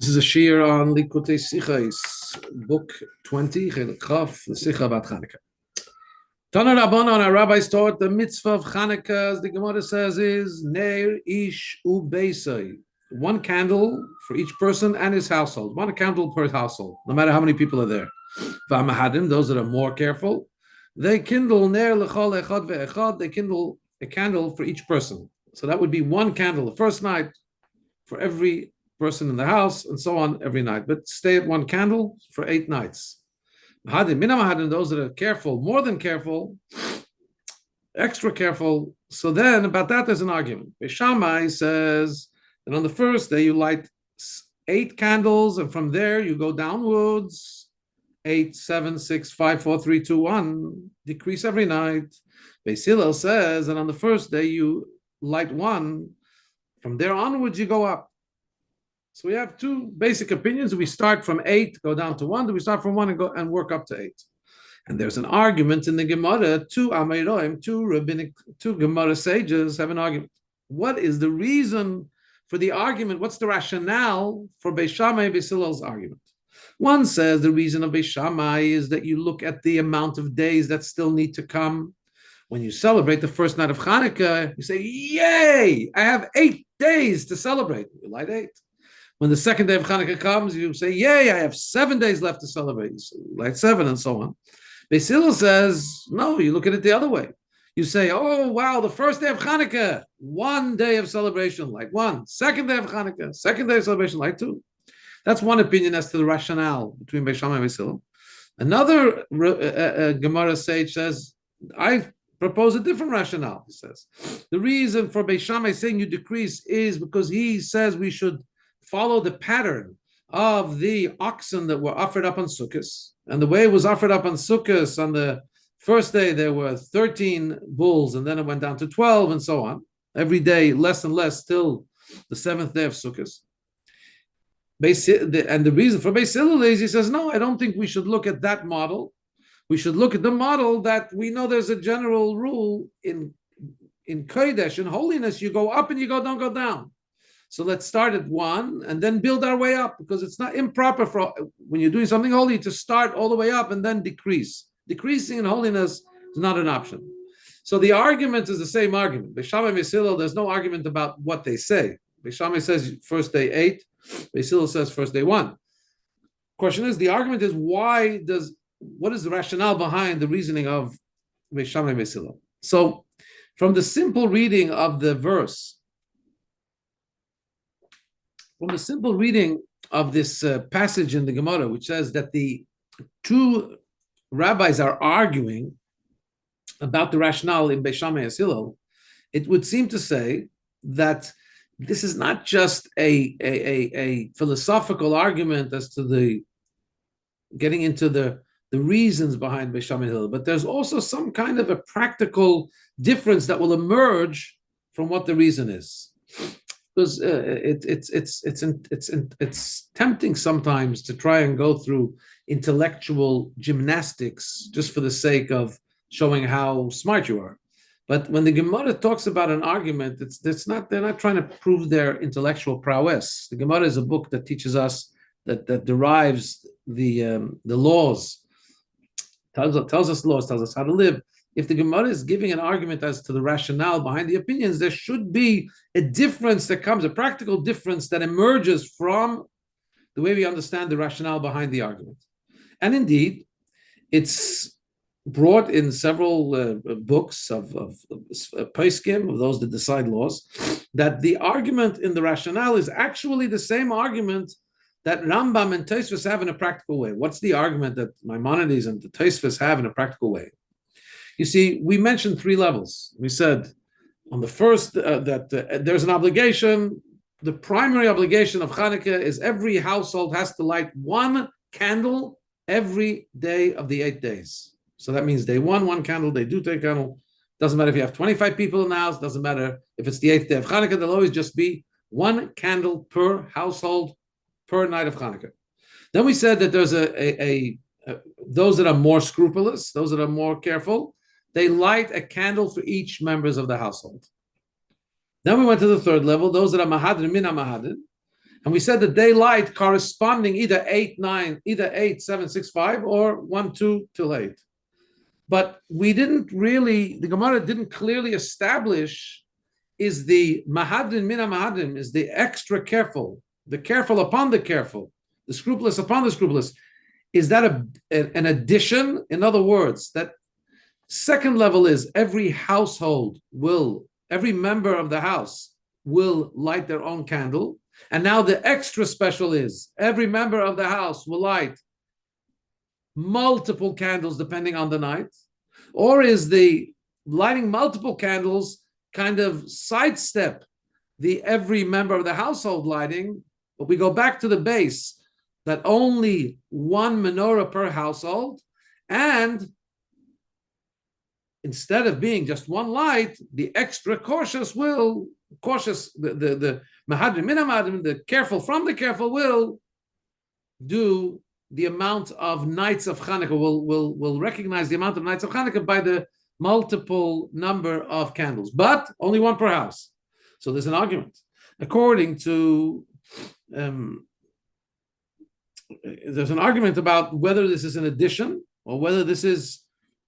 This is a shir on Likutei Sichos, book 20, Chelek Chaf, the Sicha about Chanukah. Tana Rabbanan, our rabbis taught the mitzvah of Chanukah, as the Gemara says, is Neir Ish Ubeisai. One candle for each person and his household. One candle per household, no matter how many people are there. V'amahadim, those that are more careful, they kindle Neir L'chol Echad Ve'echad, they kindle a candle for each person. So that would be one candle the first night for every person in the house, and so on every night. But stay at one candle for 8 nights. Those that are careful, more than careful, extra careful. So then about that there's an argument. Shammai says that on the first day you light 8 candles, and from there you go downwards. 8, 7, 6, 5, 4, 3, 2, 1. Decrease every night. Beis Hillel says that on the first day you light 1. From there onwards you go up. So we have 2 basic opinions. Do we start from 8, go down to 1? Do we start from 1 and go and work up to 8? And there's an argument in the Gemara. 2 Ameiroim, 2 Gemara sages have an argument. What is the reason for the argument? What's the rationale for Beis Shammai and Beis Hillel's argument? One says the reason of Beis Shammai is that you look at the amount of days that still need to come. When you celebrate the first night of Chanukah, you say, "Yay! I have 8 days to celebrate." You light 8. When the second day of Chanukah comes, you say, "Yay, I have 7 days left to celebrate." You light 7 and so on. Beis Hillel says, no, you look at it the other way. You say, "Oh, wow, the first day of Chanukah, 1 day of celebration, light 1. Second day of Chanukah, second day of celebration, light 2. That's one opinion as to the rationale between Beis Shammai and Beis Hillel. Another Gemara sage says, I propose a different rationale. He says, the reason for Beis Shammai saying you decrease is because he says we should follow the pattern of the oxen that were offered up on Sukkot. And the way it was offered up on Sukkot, on the first day there were 13 bulls, and then it went down to 12 and so on. Every day, less and less, till the 7th day of Sukkot. And the reason for Beis Hillel is, he says, no, I don't think we should look at that model. We should look at the model that we know there's a general rule in Kodesh, in holiness, you go up and you don't go down. So let's start at 1 and then build our way up, because it's not improper for when you're doing something holy to start all the way up and then decrease. Decreasing in holiness is not an option. So the argument is the same argument. Beis Shammai and Beis Hillel, there's no argument about what they say. Beis Shammai says first day 8, Beis Hillel says first day 1. Question is, the argument is what is the rationale behind the reasoning of Beis Shammai and Beis Hillel? So from the simple reading of the verse, from the simple reading of this passage in the Gemara, which says that the 2 rabbis are arguing about the rationale in Beis Shammai and Beis Hillel, it would seem to say that this is not just a philosophical argument as to the getting into the reasons behind Beis Shammai and Hillel, but there's also some kind of a practical difference that will emerge from what the reason is. Because it's tempting sometimes to try and go through intellectual gymnastics just for the sake of showing how smart you are. But when the Gemara talks about an argument, they're not trying to prove their intellectual prowess. The Gemara is a book that teaches us that derives the laws, tells us laws, tells us how to live. If the Gemara is giving an argument as to the rationale behind the opinions, there should be a difference that comes, a practical difference that emerges from the way we understand the rationale behind the argument. And indeed, it's brought in several books of Poskim, of those that decide laws, that the argument in the rationale is actually the same argument that Rambam and Tosfos have in a practical way. What's the argument that Maimonides and the Tosfos have in a practical way? You see, we mentioned 3 levels. We said on the first that there's an obligation. The primary obligation of Chanukah is every household has to light 1 candle every day of the 8 days. So that means day 1 candle, day 2, 1 candle. Doesn't matter if you have 25 people in the house. Doesn't matter if it's the 8th day of Chanukah. There'll always just be 1 candle per household per night of Chanukah. Then we said that there's those that are more scrupulous, those that are more careful, they light a candle for each members of the household. Then we went to the 3rd level, those that are mahadrin min mahadrin, And we said the daylight corresponding either 8, 9, either 8, 7, 6, 5, or 1, 2 till 8. But we didn't really, the Gemara didn't clearly establish, is the mahadrin mina mahadrin, is the extra careful, the careful upon the careful, the scrupulous upon the scrupulous. Is that an addition? In other words, that second level is every household every member of the house will light their own candle. And now the extra special is every member of the house will light multiple candles depending on the night. Or is the lighting multiple candles kind of sidestep the every member of the household lighting? But we go back to the base that only one menorah per household, and instead of being just one light, the extra cautious, the mahadrim min mahadrim, the careful from the careful, will do the amount of nights of Chanukah, will recognize the amount of nights of Chanukah by the multiple number of candles, but only one per house. So there's an argument. According to there's an argument about whether this is an addition or whether this is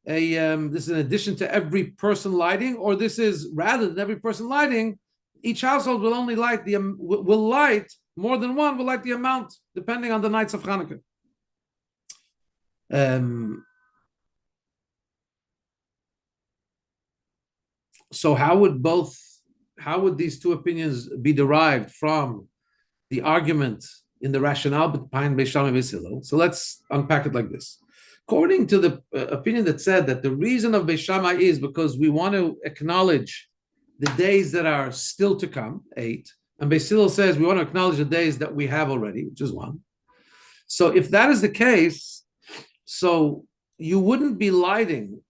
an addition to every person lighting, or this is rather than every person lighting, each household will only light will light more than one, will light the amount depending on the nights of Chanukah. So how would these two opinions be derived from the argument in the rationale behind Beis Shammai and Beis Hillel? So let's unpack it like this. According to the opinion that said that the reason of Beis Shammai is because we want to acknowledge the days that are still to come, 8, and Beis Hillel says we want to acknowledge the days that we have already, which is 1. So if that is the case, so you wouldn't be lighting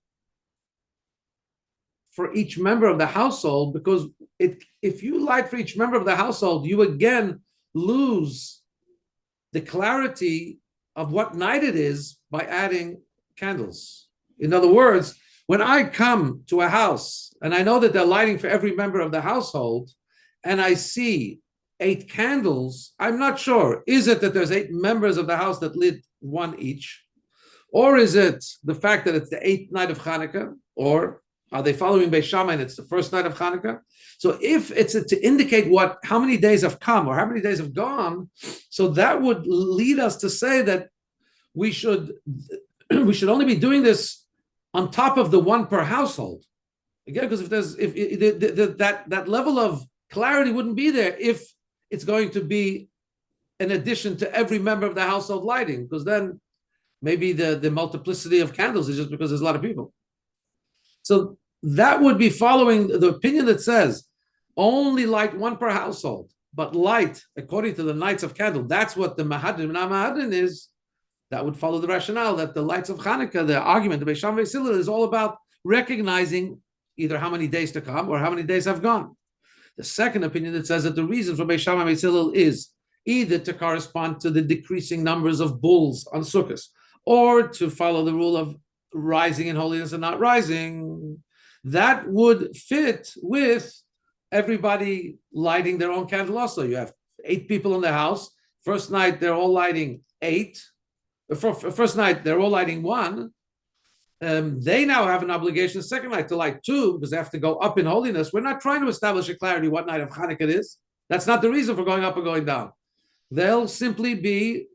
for each member of the household, because if you light for each member of the household, you again lose the clarity of what night it is by adding candles. In other words, when I come to a house and I know that they're lighting for every member of the household, and I see 8 candles, I'm not sure, is it that there's 8 members of the house that lit 1 each? Or is it the fact that it's the 8th night of Chanukah? Or are they following Beis Shammai and it's the first night of Chanukah? So if it's to indicate how many days have come or how many days have gone, so that would lead us to say that we should only be doing this on top of the 1 per household. Again, because that level of clarity wouldn't be there if it's going to be an addition to every member of the household lighting, because then maybe the multiplicity of candles is just because there's a lot of people. So that would be following the opinion that says only light 1 per household, but light according to the nights of candle. That's what the mahadrin is. That would follow the rationale that the lights of Chanukah, the argument of Beis Shammai Beis Hillel, is all about recognizing either how many days to come or how many days have gone. The second opinion that says that the reason for Beis Shammai Beis Hillel is either to correspond to the decreasing numbers of bulls on Sukkot, or to follow the rule of rising in holiness and not rising. That would fit with everybody lighting their own candle also. You have 8 people in the house. First night, they're all lighting 8. First night, they're all lighting 1. They now have an obligation, second night, to light 2, because they have to go up in holiness. We're not trying to establish a clarity what night of Chanukah it is. That's not the reason for going up or going down. They'll simply be,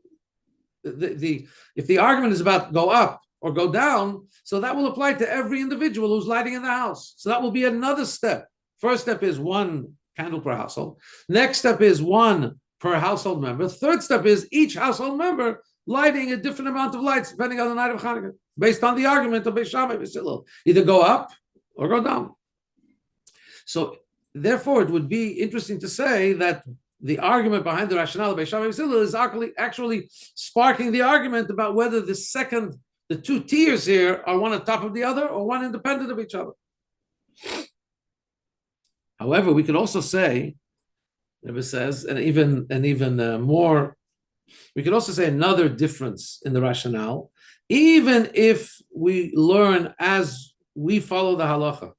if the argument is about go up or go down, so that will apply to every individual who's lighting in the house. So that will be another step. First step is 1 candle per household. Next step is 1 per household member. Third step is each household member lighting a different amount of lights depending on the night of Chanukah, based on the argument of Beis Shammai Beis Hillel. Either go up or go down. So therefore, it would be interesting to say that the argument behind the rationale of Beis Shammai Beis Hillel is actually sparking the argument about whether the 2 tiers here are one on top of the other or one independent of each other. However, we could also say, Rabbi says, and even more, we could also say another difference in the rationale. Even if we learn as we follow the halacha,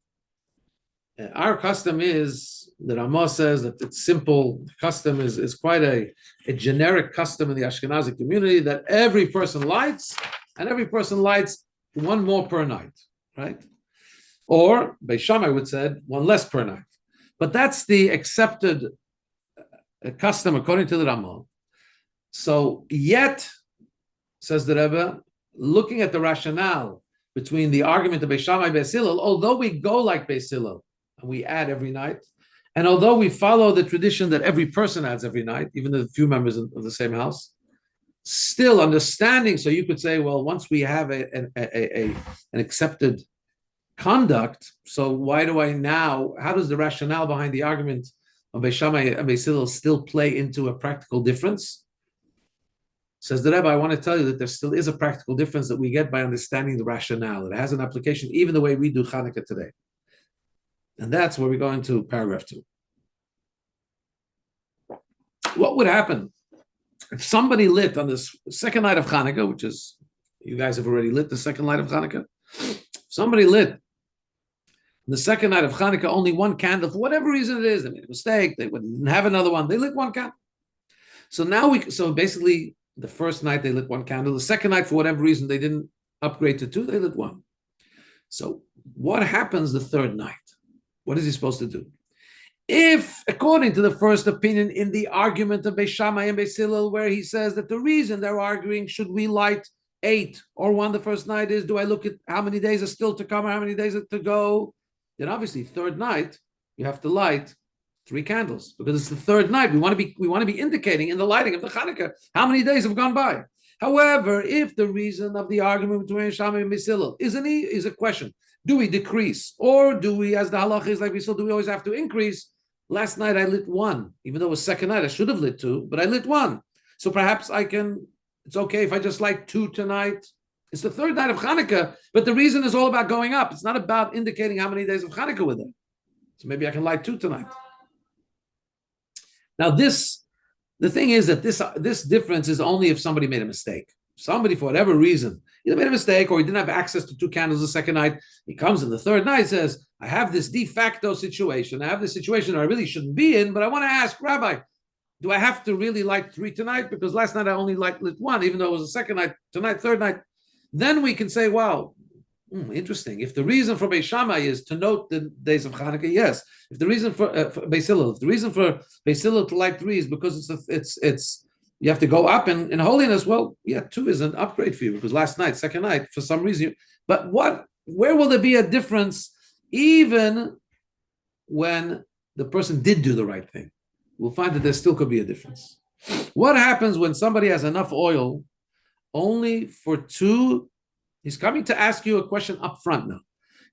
Our custom is, the Ramah says that it's simple. Custom is quite a generic custom in the Ashkenazi community that every person lights, and every person lights one more per night, right? Or, Beis Shammai would say, one less per night. But that's the accepted custom according to the Ramah. So yet, says the Rebbe, looking at the rationale between the argument of Beis Shammai and Beis Hillel, although we go like Beis Hillel, and we add every night, and although we follow the tradition that every person adds every night, even the few members of the same house, still understanding, so you could say, well, once we have an accepted conduct, so why do I now, how does the rationale behind the argument of Beis Shammai and Beis Hillel still play into a practical difference? Says the Rebbe, I want to tell you that there still is a practical difference that we get by understanding the rationale. It has an application even the way we do Chanukah today. And that's where we're going to paragraph 2. What would happen if somebody lit on this second night of Chanukah, which is, you guys have already lit the second night of Chanukah, somebody lit the second night of Chanukah only one candle, for whatever reason it is, they made a mistake, they didn't have another one, they lit one candle. So basically, the first night they lit one candle. The second night, for whatever reason, they didn't upgrade to 2, they lit 1. So what happens the third night? What is he supposed to do? If, according to the first opinion in the argument of Beis Shammai and Beis Hillel, where he says that the reason they're arguing, should we light 8 or 1 the first night, is do I look at how many days are still to come or how many days are to go? Then obviously, third night, you have to light 3 candles, because it's the third night. We want to be indicating in the lighting of the Chanukah how many days have gone by. However, if the reason of the argument between Shammai and Beis Hillel is a question, do we decrease, or do we, as the halach is like we said, do we always have to increase? Last night I lit 1, even though it was second night, I should have lit 2, but I lit 1. So perhaps it's okay if I just light 2 tonight. It's the third night of Chanukah, but the reason is all about going up. It's not about indicating how many days of Chanukah were there. So maybe I can light 2 tonight. Now the thing is that this difference is only if somebody made a mistake. Somebody, for whatever reason, either made a mistake or he didn't have access to 2 candles the second night. He comes in the third night, says, I have this de facto situation. I have this situation that I really shouldn't be in, but I want to ask, Rabbi, do I have to really light 3 tonight? Because last night I only lit 1, even though it was the second night, tonight, third night. Then we can say, wow, interesting. If the reason for Beis Shammai is to note the days of Chanukah, yes. If the reason for Beis Hillel, if the reason for Beis Hillel to light 3 is because it's you have to go up in holiness, well, yeah, 2 is an upgrade for you, because last night, second night, for some reason. But where will there be a difference even when the person did do the right thing? We'll find that there still could be a difference. What happens when somebody has enough oil only for 2? He's coming to ask you a question up front now.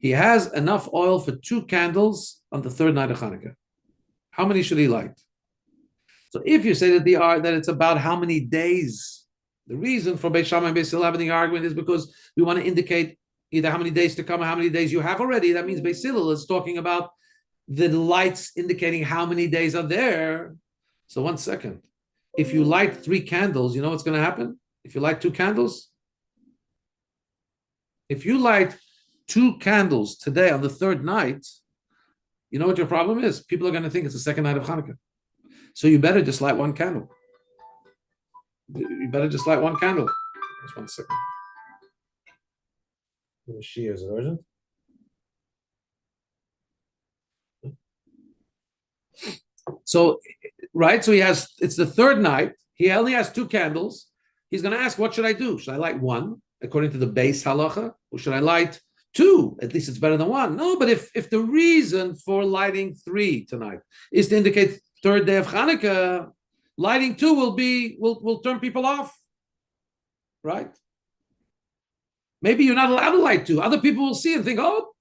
He has enough oil for 2 candles on the third night of Chanukah. How many should he light? So if you say that it's about how many days, the reason for Beis Shammai and Beis Hillel having the argument is because we want to indicate either how many days to come or how many days you have already. That means Beis Hillel is talking about the lights indicating how many days are there. So 1 second. If you light 3 candles, you know what's going to happen? If you light 2 candles, if you light 2 candles today on the third night, you know what your problem is? People are going to think it's the second night of Chanukah. So you better just light 1 candle. You better just light 1 candle. Just 1 second. Is it urgent? So, right, so it's the third night. He only has 2 candles. He's going to ask, what should I do? Should I light 1, according to the base halacha? Or should I light 2? At least it's better than 1. No, but if the reason for lighting 3 tonight is to indicate third day of Chanukah, lighting 2 will turn people off, right? Maybe you're not allowed to light 2. Other people will see and think, oh,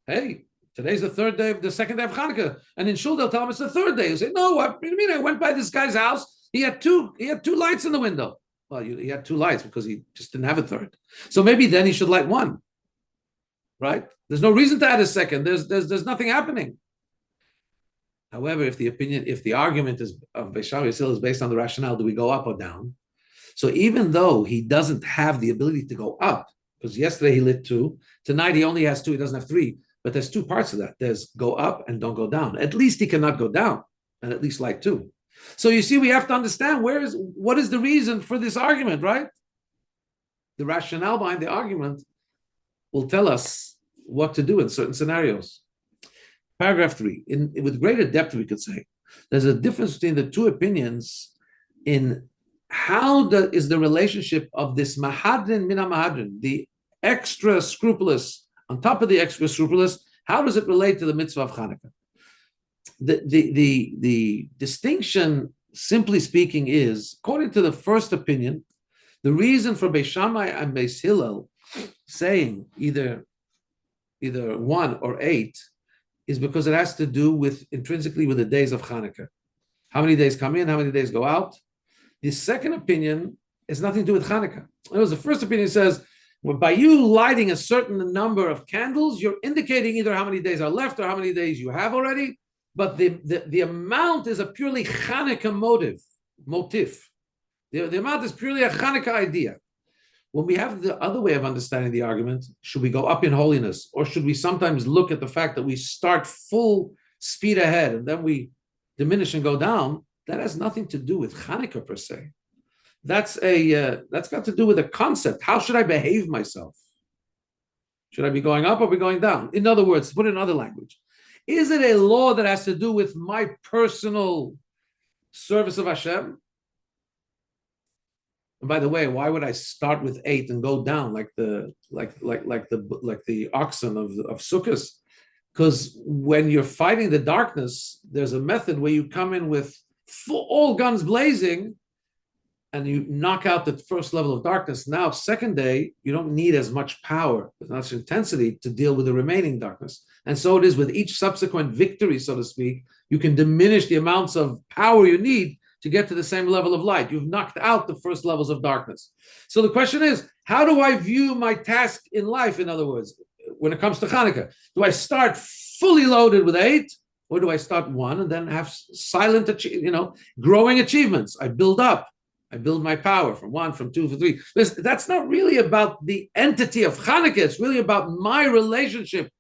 hey, today's the second day of Chanukah, and in shul they'll tell him it's the third day. He'll say, no, what do you mean? I went by this guy's house. He had two lights in the window. Well, he had 2 lights because he just didn't have a third. So maybe then he should light 1, right? There's no reason to add a second. There's nothing happening. However, if the argument is of Beis Shammai is based on the rationale, do we go up or down? So even though he doesn't have the ability to go up, because yesterday he lit 2, tonight he only has 2, he doesn't have 3. But there's two parts of that. There's go up and don't go down. At least he cannot go down, and at least light two. So you see, we have to understand what is the reason for this argument, right? The rationale behind the argument will tell us what to do in certain scenarios. Paragraph 3, with greater depth, we could say, there's a difference between the two opinions in how is the relationship of this mahadrin mina mahadrin, the extra scrupulous, on top of the extra scrupulous, how does it relate to the mitzvah of Chanukah? The distinction, simply speaking, is, according to the first opinion, the reason for Beis Shammai and Beis Hillel saying either 1 or 8 is because it has to do with intrinsically with the days of Chanukah. How many days come in, how many days go out? The second opinion has nothing to do with Chanukah. In other words, the first opinion says, well, by you lighting a certain number of candles, you're indicating either how many days are left or how many days you have already, but the amount is a purely Chanukah motif. The amount is purely a Chanukah idea. When we have the other way of understanding the argument, should we go up in holiness, or should we sometimes look at the fact that we start full speed ahead and then we diminish and go down? That has nothing to do with Chanukah per se. That's got to do with a concept. How should I behave myself? Should I be going up or be going down? In other words, to put it in other language, is it a law that has to do with my personal service of Hashem? And by the way, why would I start with 8 and go down like the oxen of Sukkot? Because when you're fighting the darkness, there's a method where you come in with all guns blazing and you knock out the first level of darkness. Now, second day, you don't need as much power, as much intensity to deal with the remaining darkness. And so it is with each subsequent victory, so to speak, you can diminish the amounts of power you need to get to the same level of light. You've knocked out the first levels of darkness. So the question is, how do I view my task in life? In other words, when it comes to Chanukah, do I start fully loaded with 8, or do I start 1 and then have silent, growing achievements? I build up. I build my power from 1, from 2, from 3. That's not really about the entity of Chanukah. It's really about my relationship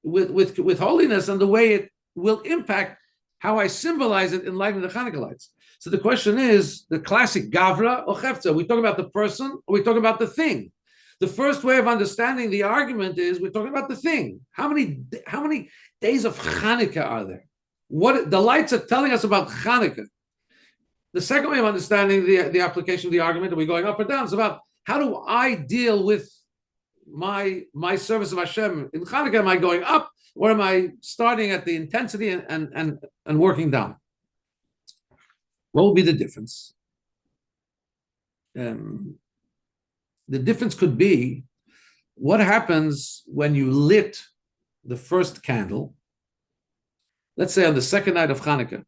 with holiness and the way it will impact how I symbolize it in light of the Chanukah lights. So the question is, the classic Gavra or Chefza, are we talking about the person or are we talking about the thing? The first way of understanding the argument is we're talking about the thing. How many days of Chanukah are there? What the lights are telling us about Chanukah. The second way of understanding the application of the argument, are we going up or down? It's about how do I deal with my service of Hashem in Chanukah? Am I going up, or am I starting at the intensity and working down? What will be the difference? The difference could be what happens when you lit the first candle, let's say on the second night of Chanukah.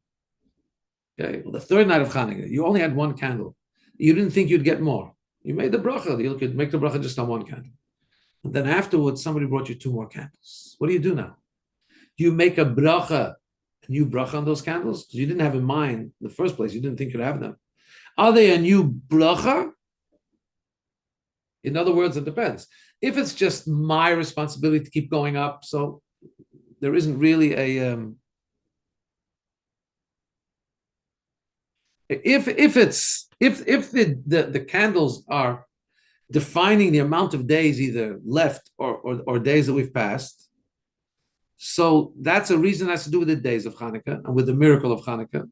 Okay, well, the third night of Chanukah, you only had 1 candle. You didn't think you'd get more. You made the bracha. You could make the bracha just on 1 candle. And then afterwards, somebody brought you 2 more candles. What do you do now? Do you make a new bracha on those candles? Because you didn't have in mind in the first place. You didn't think you'd have them. Are they a new bracha? In other words, it depends. If it's just my responsibility to keep going up, so there isn't really a... If the candles are defining the amount of days either left or days that we've passed, so that's a reason that has to do with the days of Chanukah and with the miracle of Chanukah.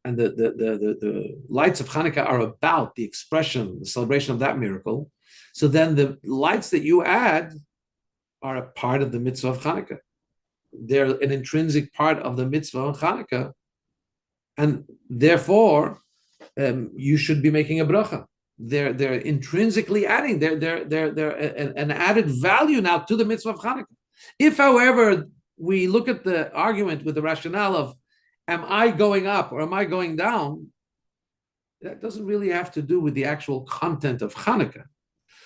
And the lights of Chanukah are about the expression, the celebration of that miracle. So then the lights that you add are a part of the mitzvah of Chanukah. They're an intrinsic part of the mitzvah of Chanukah. And therefore, you should be making a bracha. They're intrinsically adding. They're an added value now to the mitzvah of Chanukah. If, however, we look at the argument with the rationale of, am I going up or am I going down? That doesn't really have to do with the actual content of Chanukah.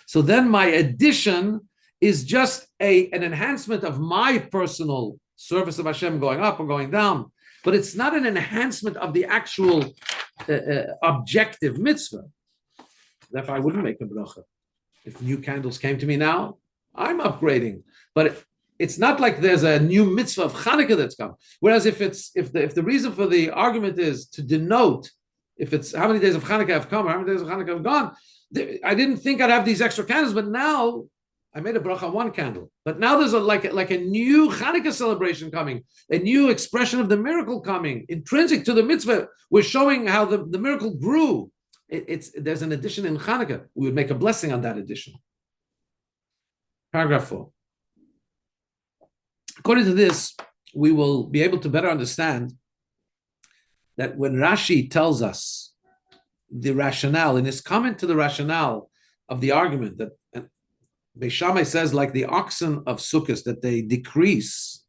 So then my addition is just an enhancement of my personal service of Hashem going up or going down. But it's not an enhancement of the actual objective mitzvah. Therefore, I wouldn't make a bracha. If new candles came to me now, I'm upgrading. But it's not like there's a new mitzvah of Chanukah that's come. Whereas if the reason for the argument is to denote if it's how many days of Chanukah have come or how many days of Chanukah have gone, I didn't think I'd have these extra candles, but now I made a bracha on one candle. But now there's like a new Chanukah celebration coming, a new expression of the miracle coming, intrinsic to the mitzvah. We're showing how the miracle grew. There's an addition in Chanukah. We would make a blessing on that addition. Paragraph 4. According to this, we will be able to better understand that when Rashi tells us the rationale, in his comment to the rationale of the argument that Beis Shammai says, like the oxen of Sukkot, that they decrease,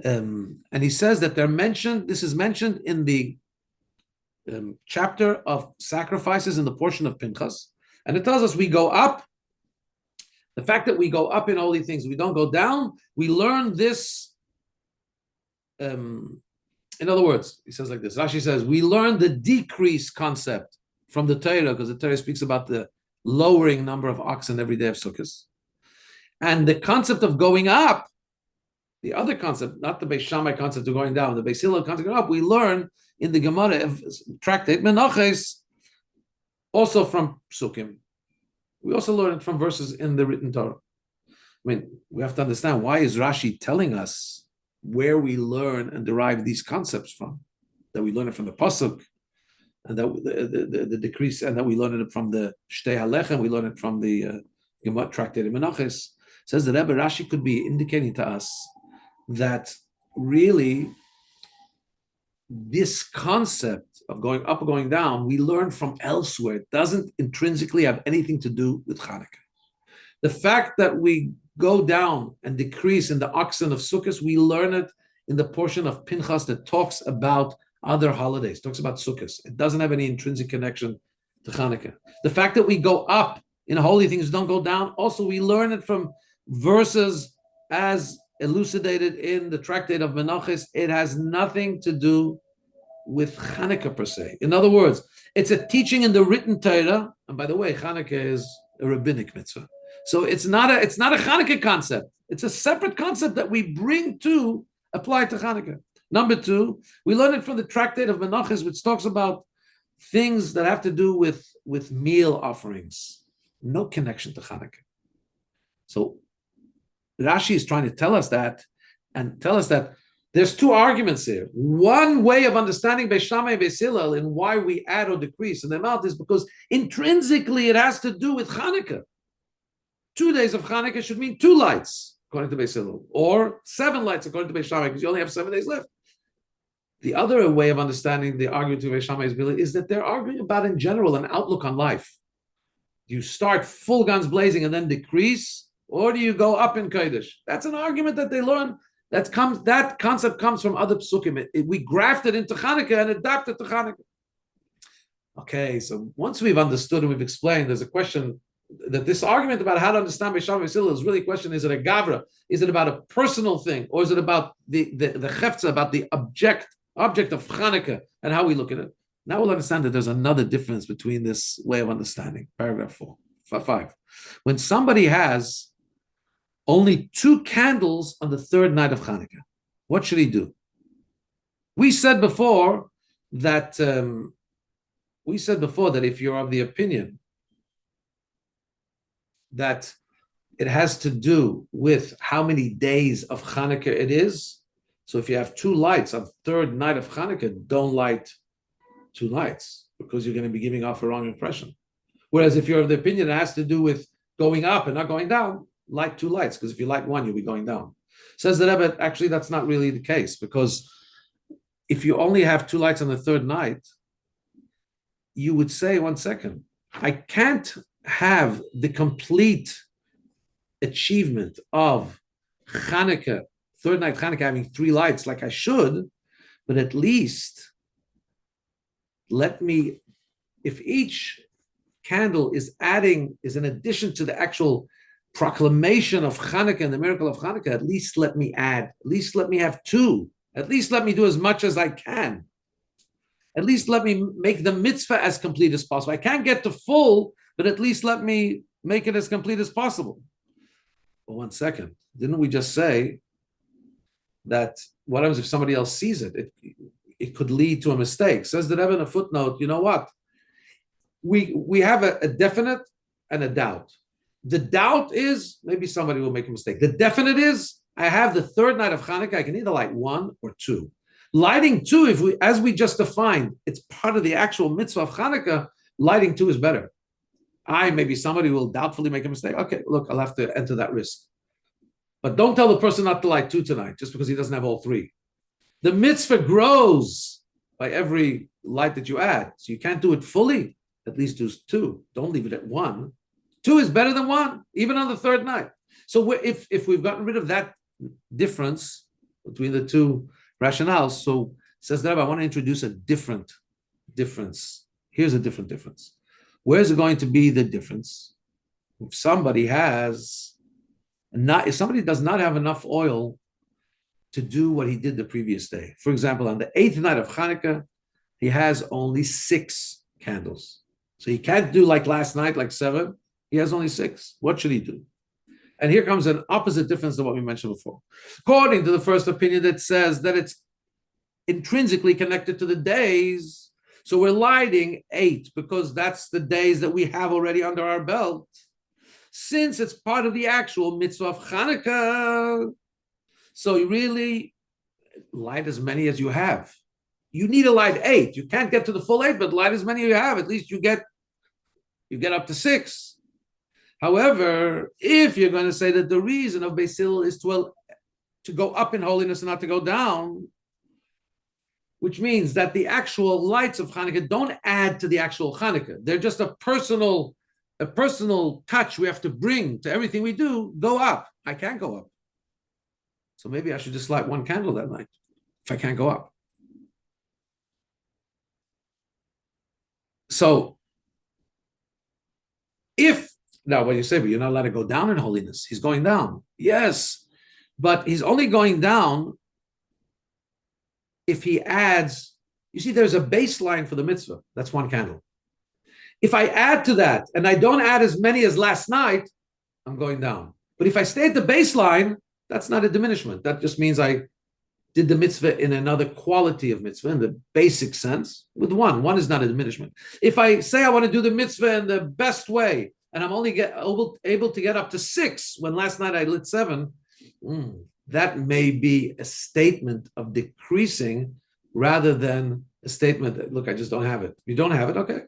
and he says that they're mentioned, this is mentioned in the chapter of sacrifices in the portion of Pinchas, and it tells us we go up. The fact that we go up in holy things, we don't go down, we learn this. In other words, he says like this, Rashi says, we learn the decrease concept from the Torah, because the Torah speaks about the lowering number of oxen every day of Sukkot. And the concept of going up, the other concept, not the Beis Shammai concept of going down, the Beis Hillel concept of going up, we learn in the Gemara tractate Menachos, also from Psukim. We also learn it from verses in the written Torah. I mean, we have to understand, why is Rashi telling us where we learn and derive these concepts from? That we learn it from the Pasuk, and that the decrease, and that we learn it from the Shtei Halechem, we learn it from the Gemara tractate Menachos. Says the Rebbe, Rashi could be indicating to us that really this concept of going up or going down, we learn from elsewhere. It doesn't intrinsically have anything to do with Chanukah. The fact that we go down and decrease in the oxen of Sukkot, we learn it in the portion of Pinchas that talks about other holidays, talks about Sukkot. It doesn't have any intrinsic connection to Chanukah. The fact that we go up in holy things, don't go down, also we learn it from verses as elucidated in the tractate of Menachos. It has nothing to do with Chanukah per se. In other words, it's a teaching in the written Torah, and by the way, Chanukah is a rabbinic mitzvah. So it's not a Chanukah concept. It's a separate concept that we bring to apply to Chanukah. Number two, we learn it from the tractate of Menachos, which talks about things that have to do with meal offerings. No connection to Chanukah. So Rashi is trying to tell us that, and tell us that there's two arguments here. One way of understanding Beis Shammai and Beis Hillel in why we add or decrease in the amount is because intrinsically it has to do with Chanukah. 2 days of Chanukah should mean 2 lights, according to Beis Hillel, or 7 lights, according to Beis Shammai, because you only have 7 days left. The other way of understanding the argument to Beis Shammai is that they're arguing about, in general, an outlook on life. Do you start full guns blazing and then decrease, or do you go up in Kodesh? That's an argument that they learn. That concept comes from other psukim. We grafted into Chanukah and adapted to Chanukah. Okay, so once we've understood and we've explained, there's a question that this argument about how to understand Beis Shammai is really a question: is it a gavra? Is it about a personal thing, or is it about the chefza, about the object of Chanukah and how we look at it? Now we'll understand that there's another difference between this way of understanding. Paragraph 5. When somebody has only 2 candles on the 3rd night of Chanukah, what should he do? We said before that if you're of the opinion that it has to do with how many days of Chanukah it is, so if you have 2 lights on the 3rd night of Chanukah, don't light 2 lights, because you're going to be giving off a wrong impression. Whereas if you're of the opinion it has to do with going up and not going down, light 2 lights, because if you light 1, you'll be going down. Says the Rebbe, actually that's not really the case, because if you only have 2 lights on the 3rd night, you would say, 1 second, I can't have the complete achievement of Chanukah, 3rd night Chanukah, having 3 lights like I should, but at least let me, if each candle is an addition to the actual proclamation of Chanukah and the miracle of Chanukah, at least let me add, at least let me have 2, at least let me do as much as I can. At least let me make the mitzvah as complete as possible. I can't get to full, but at least let me make it as complete as possible. Well, 1 second. Didn't we just say that what happens if somebody else sees it? It could lead to a mistake. Says the Rebbe in a footnote, you know what? We have a definite and a doubt. The doubt is maybe somebody will make a mistake. The definite is I have the third night of Hanukkah. I can either light 1 or 2. Lighting 2, if we, as we just defined, it's part of the actual mitzvah of Hanukkah. Lighting 2 is better. Maybe somebody will doubtfully make a mistake. Okay, look, I'll have to enter that risk. But don't tell the person not to light 2 tonight just because he doesn't have all 3. The mitzvah grows by every light that you add. So you can't do it fully. At least do 2. Don't leave it at 1. 2 is better than 1, even on the third night. So if we've gotten rid of that difference between the two rationales, so says that I want to introduce a different difference. Here's a different difference. Where's it going to be the difference? If somebody does not have enough oil to do what he did the previous day. For example, on the 8th night of Hanukkah, he has only 6 candles. So he can't do like last night, like 7. He has only 6. What should he do? And here comes an opposite difference to what we mentioned before. According to the first opinion that says that it's intrinsically connected to the days, so we're lighting 8 because that's the days that we have already under our belt. Since it's part of the actual mitzvah of Chanukah, so you really light as many as you have. You need to light 8. You can't get to the full 8, but light as many as you have. At least you get up to 6. However, if you're going to say that the reason of Beis Hillel is to go up in holiness and not to go down, which means that the actual lights of Hanukkah don't add to the actual Hanukkah. They're just a personal touch we have to bring to everything we do. Go up. I can't go up. So maybe I should just light 1 candle that night if I can't go up. So now when you say, but you're not allowed to go down in holiness, he's going down. Yes, but he's only going down if he adds, you see, there's a baseline for the mitzvah. That's 1 candle. If I add to that and I don't add as many as last night, I'm going down. But if I stay at the baseline, that's not a diminishment. That just means I did the mitzvah in another quality of mitzvah, in the basic sense, with 1. 1 is not a diminishment. If I say I want to do the mitzvah in the best way, and I'm only able to get up to 6 when last night I lit 7, that may be a statement of decreasing rather than a statement that, look, I just don't have it. You don't have it? Okay.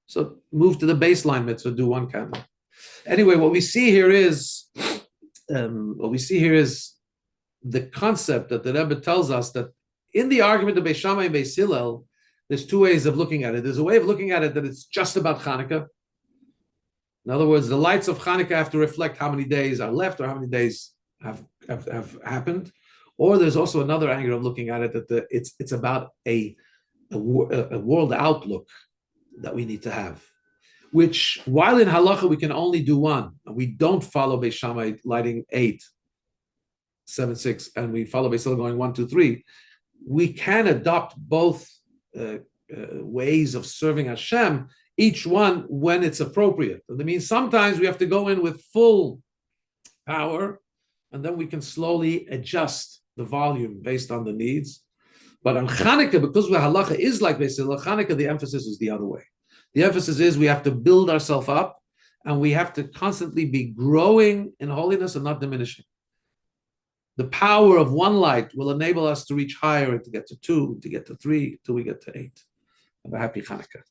So move to the baseline mitzvah, do 1 candle. Anyway, what we see here is the concept that the Rebbe tells us that in the argument of Beis Shammai and Beis Hillel, there's 2 ways of looking at it. There's a way of looking at it that it's just about Hanukkah. In other words, the lights of Hanukkah have to reflect how many days are left or how many days have happened. Or there's also another angle of looking at it that it's about a world outlook that we need to have. Which, while in halacha we can only do 1, and we don't follow Beis Shammai lighting 8, 7, 6, and we follow Beis Hillel going 1, 2, 3, we can adopt both ways of serving Hashem, each one when it's appropriate. And that means sometimes we have to go in with full power, and then we can slowly adjust the volume based on the needs. But on Chanukah, because halacha is like Beis Hillel, Chanukah, the emphasis is the other way. The emphasis is we have to build ourselves up, and we have to constantly be growing in holiness and not diminishing. The power of 1 light will enable us to reach higher and to get to 2, to get to 3, till we get to 8. Have a happy Chanukah.